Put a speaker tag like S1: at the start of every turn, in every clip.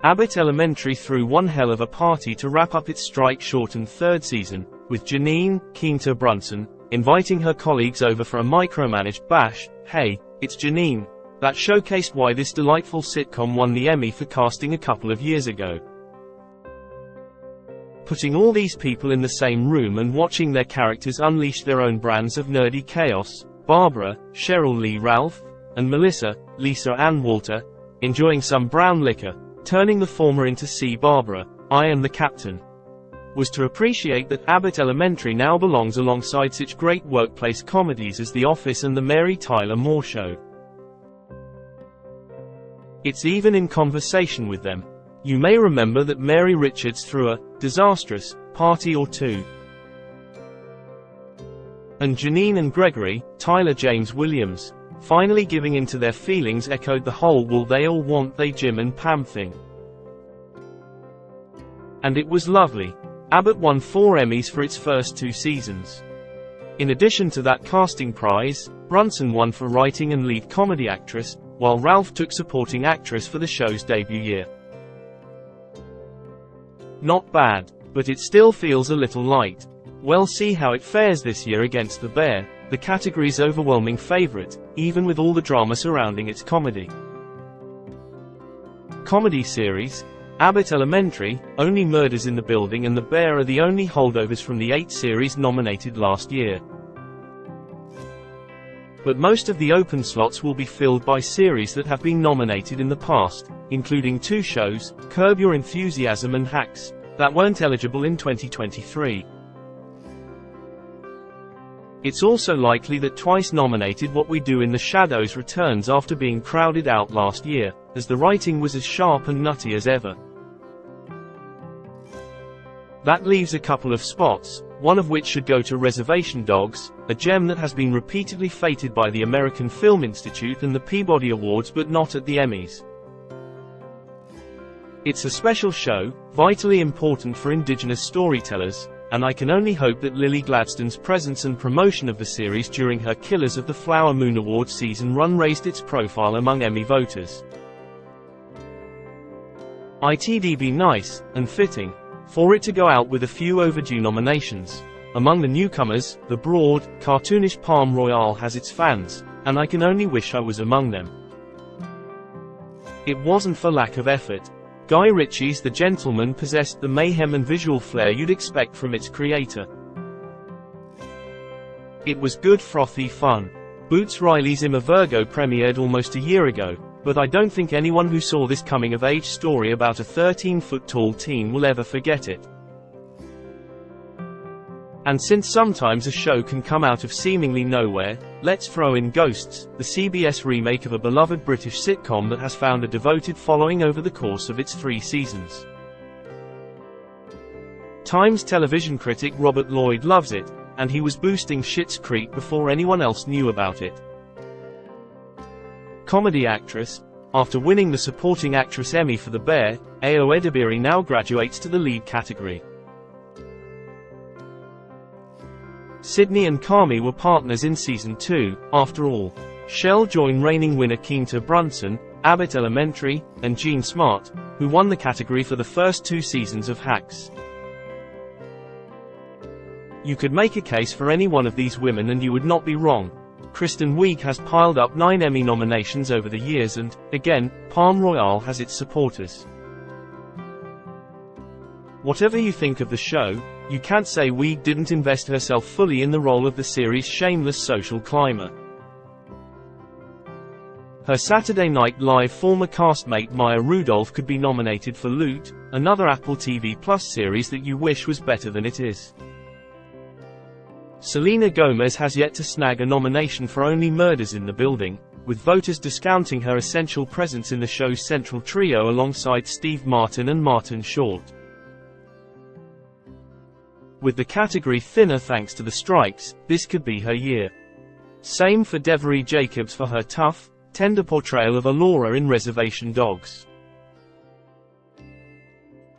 S1: Abbott Elementary threw one hell of a party to wrap up its strike-shortened third season, with Janine Quinta Brunson inviting her colleagues over for a micromanaged bash. Hey, it's Janine, that showcased why this delightful sitcom won the Emmy for casting a couple of years ago. Putting all these people in the same room and watching their characters unleash their own brands of nerdy chaos, Barbara, Cheryl Lee Ralph, and Melissa, Lisa Ann Walter, enjoying some brown liquor, turning the former into "See Barbara, I am the captain," was to appreciate that Abbott Elementary now belongs alongside such great workplace comedies as The Office and The Mary Tyler Moore Show. It's even in conversation with them. You may remember that Mary Richards threw a disastrous party or two. And Janine and Gregory, Tyler James Williams, finally giving in to their feelings, echoed the whole "will they all want they Jim and Pam" thing. And it was lovely. Abbott won 4 Emmys for its first 2 seasons. In addition to that casting prize, Brunson won for writing and lead comedy actress, while Ralph took supporting actress for the show's debut year. Not bad, but it still feels a little light. We'll see how it fares this year against The Bear, the category's overwhelming favorite, even with all the drama surrounding its comedy. Comedy series: Abbott Elementary, Only Murders in the Building and The Bear are the only holdovers from the 8 series nominated last year. But most of the open slots will be filled by series that have been nominated in the past, including 2 shows, Curb Your Enthusiasm and Hacks, that weren't eligible in 2023. It's also likely that twice nominated What We Do in the Shadows returns after being crowded out last year, as the writing was as sharp and nutty as ever. That leaves a couple of spots, one of which should go to Reservation Dogs, a gem that has been repeatedly feted by the American Film Institute and the Peabody Awards but not at the Emmys. It's a special show, vitally important for Indigenous storytellers, and I can only hope that Lily Gladstone's presence and promotion of the series during her Killers of the Flower Moon Award season run raised its profile among Emmy voters. It'd be nice, and fitting, for it to go out with a few overdue nominations. Among the newcomers, the broad, cartoonish Palm Royale has its fans, and I can only wish I was among them. It wasn't for lack of effort. Guy Ritchie's The Gentleman possessed the mayhem and visual flair you'd expect from its creator. It was good frothy fun. Boots Riley's I'm a Virgo premiered almost a year ago, but I don't think anyone who saw this coming-of-age story about a 13-foot-tall teen will ever forget it. And since sometimes a show can come out of seemingly nowhere, let's throw in Ghosts, the CBS remake of a beloved British sitcom that has found a devoted following over the course of its 3 seasons. Times television critic Robert Lloyd loves it, and he was boosting Schitt's Creek before anyone else knew about it. Comedy actress: after winning the Supporting Actress Emmy for The Bear, Ayo Edebiri now graduates to the lead category. Sydney and Kami were partners in Season 2, after all. Shell joined reigning winner Quinta Brunson, Abbott Elementary, and Jean Smart, who won the category for the first 2 seasons of Hacks. You could make a case for any one of these women and you would not be wrong. Kristen Wiig has piled up 9 Emmy nominations over the years and, again, Palm Royale has its supporters. Whatever you think of the show, you can't say Wiig didn't invest herself fully in the role of the series' shameless social climber. Her Saturday Night Live former castmate Maya Rudolph could be nominated for Loot, another Apple TV Plus series that you wish was better than it is. Selena Gomez has yet to snag a nomination for Only Murders in the Building, with voters discounting her essential presence in the show's central trio alongside Steve Martin and Martin Short. With the category thinner thanks to the strikes, this could be her year. Same for Devery Jacobs for her tough, tender portrayal of Alora in Reservation Dogs.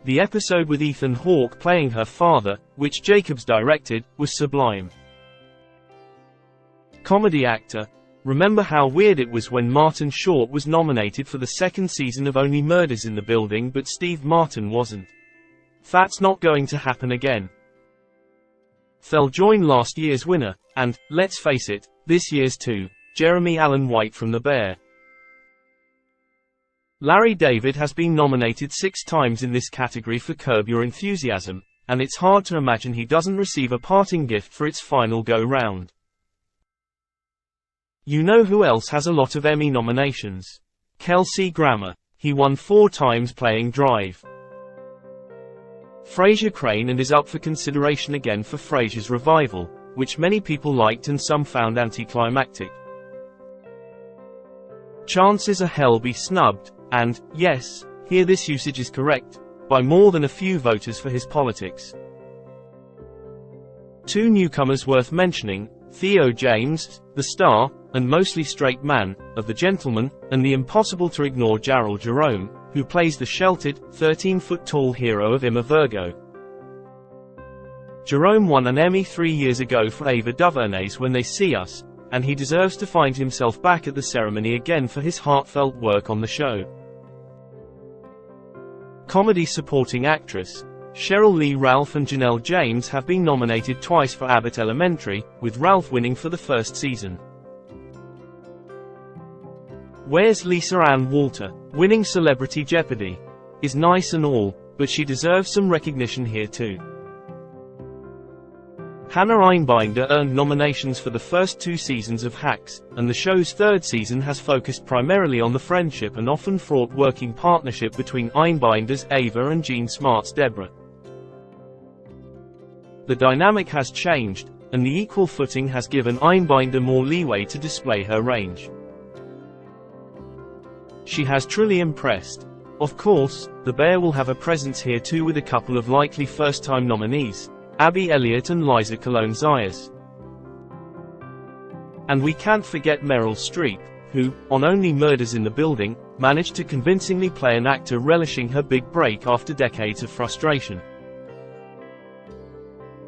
S1: The episode with Ethan Hawke playing her father, which Jacobs directed, was sublime. Comedy actor: Remember how weird it was when Martin Short was nominated for the second season of Only Murders in the Building but Steve Martin wasn't? That's not going to happen again. They'll join last year's winner, and, let's face it, this year's too, Jeremy Allen White from The Bear. Larry David has been nominated 6 times in this category for Curb Your Enthusiasm, and it's hard to imagine he doesn't receive a parting gift for its final go-round. You know who else has a lot of Emmy nominations? Kelsey Grammer. He won 4 times playing Drive. Frasier Crane and is up for consideration again for Frasier's revival, which many people liked and some found anticlimactic. Chances are he'll be snubbed, and, yes, here this usage is correct, by more than a few voters for his politics. 2 newcomers worth mentioning, Theo James, the star, and mostly straight man, of The Gentleman, and the impossible-to-ignore Jarrell Jerome, who plays the sheltered, 13-foot-tall hero of Emma Virgo. Jerome won an Emmy 3 years ago for Ava DuVernay's When They See Us, and he deserves to find himself back at the ceremony again for his heartfelt work on the show. Comedy supporting actress, Cheryl Lee Ralph and Janelle James have been nominated twice for Abbott Elementary, with Ralph winning for the first season. Where's Lisa Ann Walter? Winning Celebrity Jeopardy! Is nice and all, but she deserves some recognition here too. Hannah Einbinder earned nominations for the first 2 seasons of Hacks, and the show's 3rd season has focused primarily on the friendship and often fraught working partnership between Einbinder's Ava and Jean Smart's Deborah. The dynamic has changed, and the equal footing has given Einbinder more leeway to display her range. She has truly impressed. Of course, The Bear will have a presence here too with a couple of likely first-time nominees, Abby Elliott and Liza Colón-Zayas. And we can't forget Meryl Streep, who, on Only Murders in the Building, managed to convincingly play an actor relishing her big break after decades of frustration.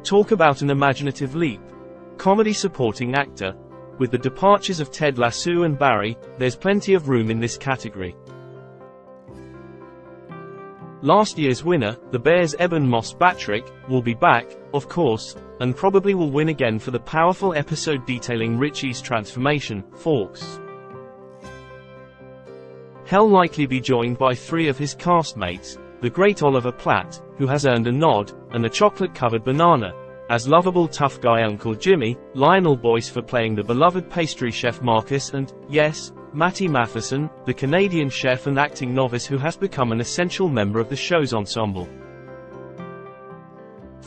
S1: Talk about an imaginative leap. Comedy supporting actor. With the departures of Ted Lasso and Barry, there's plenty of room in this category. Last year's winner, The Bear's Eben Moss-Bachrach, will be back, of course, and probably will win again for the powerful episode detailing Richie's transformation, Forks. He'll likely be joined by 3 of his castmates, the great Oliver Platt, who has earned a nod, and the chocolate-covered banana, as lovable tough guy Uncle Jimmy, Lionel Boyce for playing the beloved pastry chef Marcus and, yes, Matty Matheson, the Canadian chef and acting novice who has become an essential member of the show's ensemble.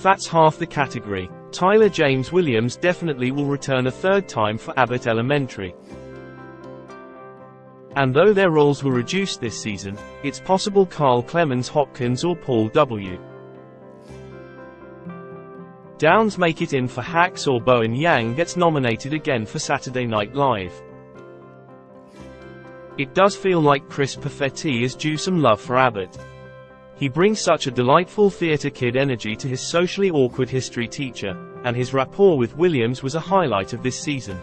S1: That's half the category. Tyler James Williams definitely will return a 3rd time for Abbott Elementary. And though their roles were reduced this season, it's possible Carl Clemens Hopkins or Paul W. Downs make it in for Hacks or Bowen Yang gets nominated again for Saturday Night Live. It does feel like Chris Perfetti is due some love for Abbott. He brings such a delightful theater kid energy to his socially awkward history teacher, and his rapport with Williams was a highlight of this season.